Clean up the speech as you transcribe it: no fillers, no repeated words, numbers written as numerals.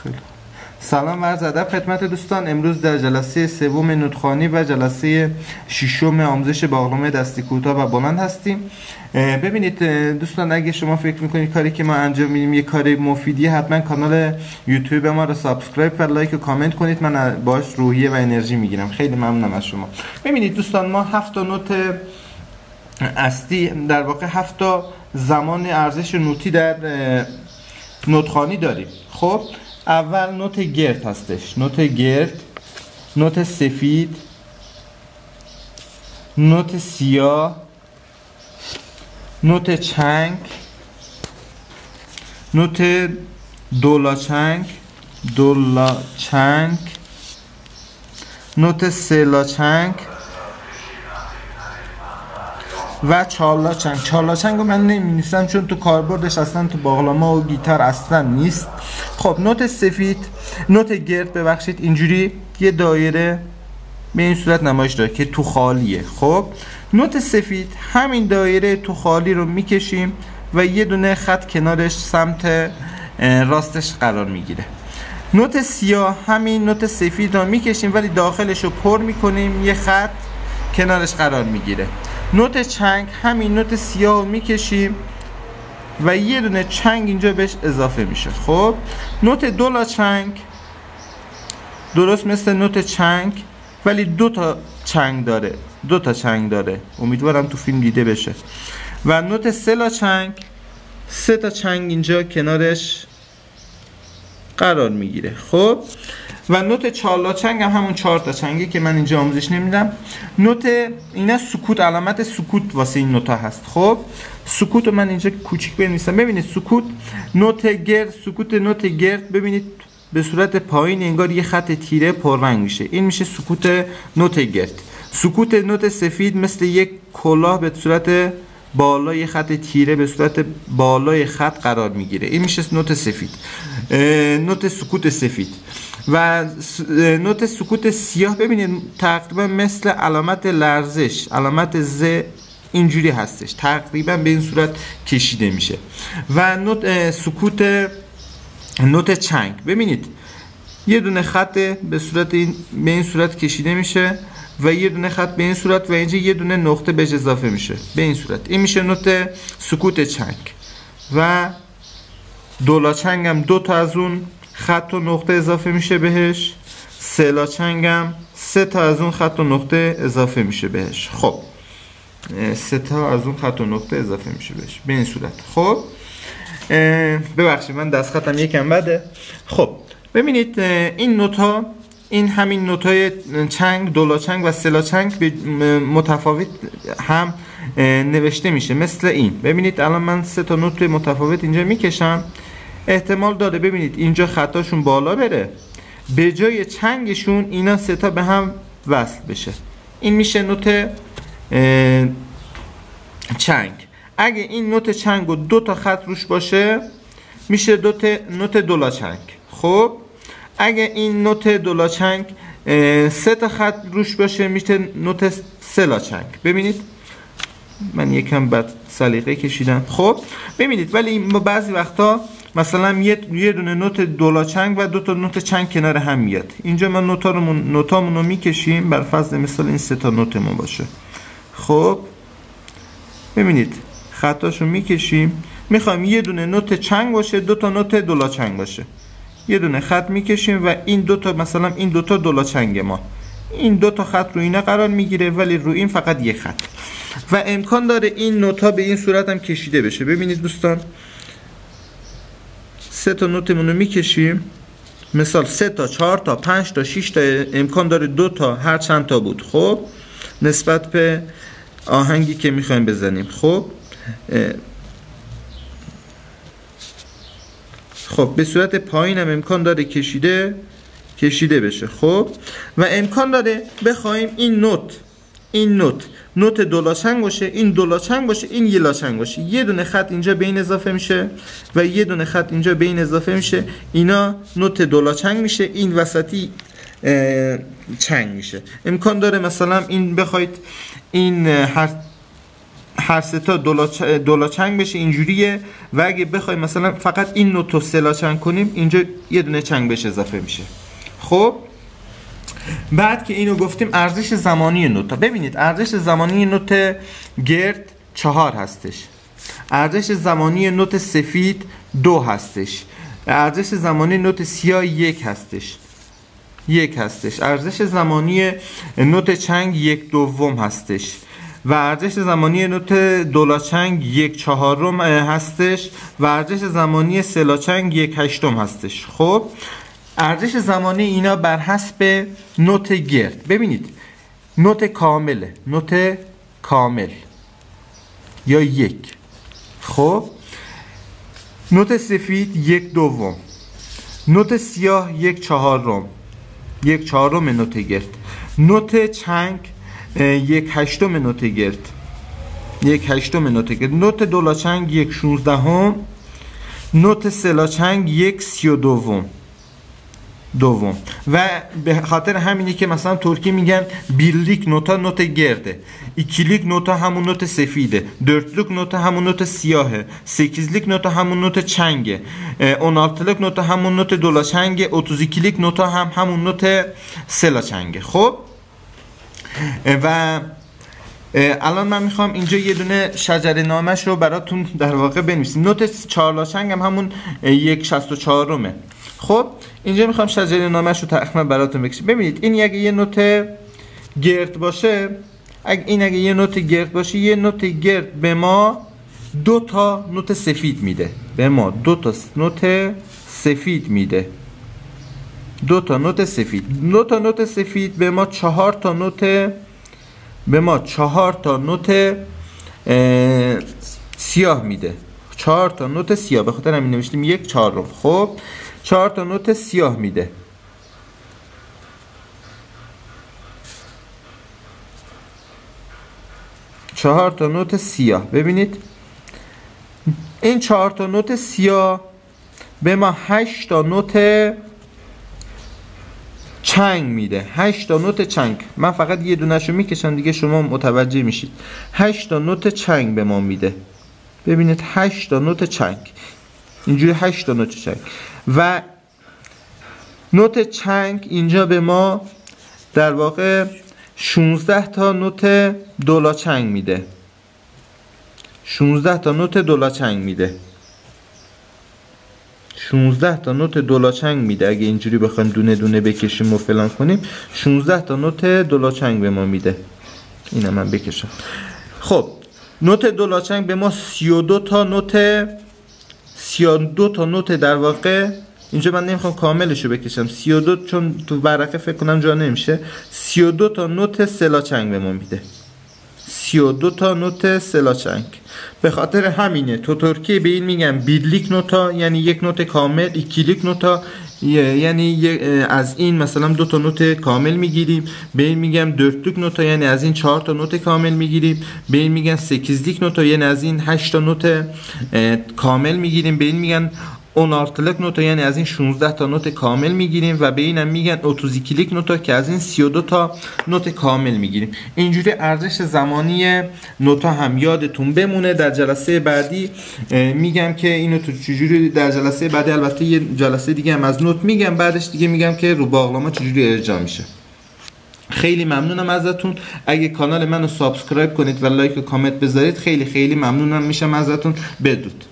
خیلی سلام و عرض ادب خدمت دوستان. امروز در جلسه سوم نوت‌خوانی و جلسه ششم آموزش باقلمه دستی کوتاه و بلند هستیم. ببینید دوستان، اگه شما فکر میکنید کاری که ما انجام میدیم یه کاری مفیدیه، حتما کانال یوتیوب ما رو سابسکرایب و لایک و کامنت کنید. من باش روحیه و انرژی میگیرم. خیلی ممنونم از شما. ببینید دوستان، ما 7 نوت اصلی، در واقع 7 زمان ارزش نوتی در نوت‌خوانی داریم. خب اول نوت گرد هستش، نوت گرد، نوت سفید، نوت سیاه، نوت چنگ، نوت دولاچنگ، نوت سه‌لاچنگ و چهارلاچنگ. چهارلاچنگ رو من نمی‌نویسم چون تو کاربردش اصلا تو باقلما و گیتار اصلا نیست. خب نوت سفید، نوت گرد ببخشید، اینجوری یه دایره به این صورت نمایش داره که تو خالیه. خب نوت سفید همین دایره تو خالی رو میکشیم و یه دونه خط کنارش سمت راستش قرار میگیره. نوت سیاه همین نوت سفید رو میکشیم ولی داخلش رو پر میکنیم، یه خط کنارش قرار میگیره. نوت چنگ همین نوت سیاه رو میکشیم و یه دونه چنگ اینجا بهش اضافه میشه. خب نوت دولاچنگ درست مثل نوت چنگ ولی دو تا چنگ داره، امیدوارم تو فیلم دیده بشه. و نوت سه‌لاچنگ 3 تا چنگ اینجا کنارش قرار میگیره. خب و نوت چهارلاچنگ هم همون 4 تا چنگی که من اینجا آموزش نمیدم. نوت اینا سکوت، علامت سکوت واسه این نوتا هست. خب سکوت رو من اینجا کوچیک بنویسم. ببینید سکوت نوت گرد، سکوت نوت گرد ببینید به صورت پایین انگار یه خط تیره پررنگ میشه، این میشه سکوت نوت گرد. سکوت نوت سفید مثل یک کلاه به صورت بالا یه خط تیره به صورت بالای خط قرار میگیره، این میشه نوت سفید، نوت سکوت سفید. و نوت سکوت سیاه ببینید تقریبا مثل علامت لرزش، علامت ز اینجوری هستش، تقریبا به این صورت کشیده میشه. و نوت سکوت نوت چنگ ببینید یه دونه خط به صورت به این صورت کشیده میشه و یه دونه خط به این صورت و اینجا یه دونه نقطه بهش اضافه میشه به این صورت، این میشه نوت سکوت چنگ. و دولاچنگ هم 2 تا از اون خط و نقطه اضافه میشه بهش. سه‌لاچنگ هم 3 تا از اون خط و نقطه اضافه میشه بهش. خب 3 تا از اون خط و نقطه اضافه میشه بهش به این صورت. خب ببخشید من دست خطم یکم بده. خب ببینید این نوتا، این همین نوتای چنگ، دولاچنگ و سه‌لاچنگ به متفاوت هم نوشته میشه مثل این. ببینید الان من 3 تا نوت متفاوت اینجا میکشم، احتمال داره ببینید اینجا خطاشون بالا بره، به جای چنگشون اینا 3 تا به هم وصل بشه، این میشه نوت چنگ. اگه این نوت چنگ و 2 تا خط روش باشه میشه نوت دولاچنگ. خب اگه این نوت دولاچنگ 3 تا خط روش باشه میشه نوت سه‌لاچنگ. ببینید من یکم بد سلیقه کشیدم. خب ببینید ولی ما بعضی وقتا مثلا یه دونه نوت دولاچنگ و 2 تا نوت چنگ کنار هم میاد، اینجا ما نوتامون رو میکشیم بر فرض مثال این 3 تا نوتمون باشه. خب ببینید خطاشو میکشیم، میخوایم یه دونه نوت چنگ باشه 2 تا نوت دولاچنگ باشه، یه دونه خط میکشیم و این 2 تا مثلا این 2 تا دولاچنگ ما، این 2 تا خط رو اینا قرار میگیره ولی رو این فقط یک خط. و امکان داره این نوتا به این صورت هم کشیده بشه. ببینید دوستان 3 تا نوتمون رو میکشیم، مثال 3 تا 4 تا 5 تا 6 تا، امکان داره 2 تا هر چند تا بود. خب نسبت به آهنگی که میخوایم بزنیم. خب به صورت پایین هم امکان داره کشیده بشه. خب و امکان داره بخوایم این نوت دولاچنگ باشه، این دولاچنگ باشه، این یه لاچنگ باشه، یه دونه خط اینجا به این اضافه میشه و یه دونه خط اینجا به این اضافه میشه، اینا نوت دولاچنگ میشه، این وسطی چنگ میشه. امکان داره مثلا این بخواید این هر هر سه تا دولاچنگ بشه اینجوریه و اگه بخوایم مثلا فقط این نوت رو سلاچنگ کنیم اینجا یه دونه چنگ بهش اضافه میشه. خب بعد که اینو گفتیم ارزش زمانی نوت، ببینید ارزش زمانی نوت گرد 4 هستش، ارزش زمانی نوت سفید 2 هستش، ارزش زمانی نوت سیاه 1 هستش، ارزش زمانی نوت چنگ 1/2 هستش و ارزش زمانی نوت دولاچنگ 1/4 هستش و ارزش زمانی سلاچنگ 1/8 هستش. خب ارزش زمانی اینا بر حسب نوت گرد. ببینید نوت کامله، نوت کامل یا 1. خب نوت سفید 1/2، نوت سیاه 1/4 نوت گرد، نوت چنگ 1/8 نوت گرد، 1/8 نوت گرد، نوت دولاچنگ 1/16، نوت سلاچنگ 1/32 و به خاطر همینه که مثلا ترکی میگن birlik نوتا نوت گرده، ikilik نوتا همون نوت سفیده، dörtlük نوتا همون نوت سیاهه، 8'lik نوتا همون نوت چنگه، 16'lık نوتا همون نوت دولاچنگه، 32'lik نوتا همون نوت سلاچنگه. خب و الان من میخوام اینجا یه دونه شجره نامش رو براتون در واقع بنویسیم. نوت چارلاچنگ هم همون 1/64. خب اینجا میخوام شجره نامش رو تقریبا براتون بکشم. ببینید این اگه یه نوت گرد باشه، اگه یه نوت گرد باشه، یه نوت گرد به ما 2 تا نوت سفید میده، به ما 2 تا نوت سفید میده، 2 تا نوت سفید، 2 تا نوت سفید به ما 4 تا نوت، به ما 4 تا نوت سیاه میده، 4 تا نوت سیاه، به خاطر همین نوشتیم 1/4. خب 4 تا نوت سیاه میده. چهار تا نوت سیاه. ببینید این 4 تا نوت سیاه به ما 8 تا نوت چنگ میده، 8 تا نوت چنگ. من فقط یه دونه‌شو میکشم دیگه شما متوجه میشید. 8 تا نوت چنگ به ما میده. ببینید 8 تا نوت چنگ، اینجوری 8 تا نوت چنگ و نوت چنگ اینجا به ما در واقع 16 تا نوت دولاچنگ میده، 16 تا نوت دولاچنگ میده، 16 تا نوت دولاچنگ میده. اگه اینجوری بخوایم دونه دونه بکشیم و فلان کنیم 16 تا نوت دولاچنگ به ما میده. اینو من بکشم. خب نوت دولاچنگ به ما 32 تا نوت در واقع، اینجا من نمیخوام کاملشو بکشم 32 چون تو ورقه فکر کنم جا نمیشه، 32 تا نوت سلاچنگ به ما میده، 32 تا نوت سلاچنگ. به خاطر همینه تو ترکیه به این میگن birlik نوتا یعنی یک نوت کامل، ikilik نوتا یعنی از این مثلا 2 تا نوت کامل میگیریم، به این میگم dörtlük نوتا یعنی از این 4 تا نوت کامل میگیریم، به این میگن 8'lik نوتا یعنی از این 8 تا نوت کامل میگیریم، به این میگن 16'lık نوتا یعنی از این 16 تا نوت کامل میگیریم و به اینم میگن 32'lik نوتا که از این 32 تا نوت کامل میگیریم. اینجوری ارزش زمانی نوتا هم یادتون بمونه. در جلسه بعدی میگم که اینو تو چجوری، در جلسه بعدی البته یه جلسه دیگه هم از نوت میگم، بعدش دیگه میگم که رو باقلما چجوری ارجاع میشه. خیلی ممنونم ازتون. اگه کانال منو سابسکرایب کنید و لایک و کامنت بذارید خیلی ممنونم میشم ازتون. بدرود.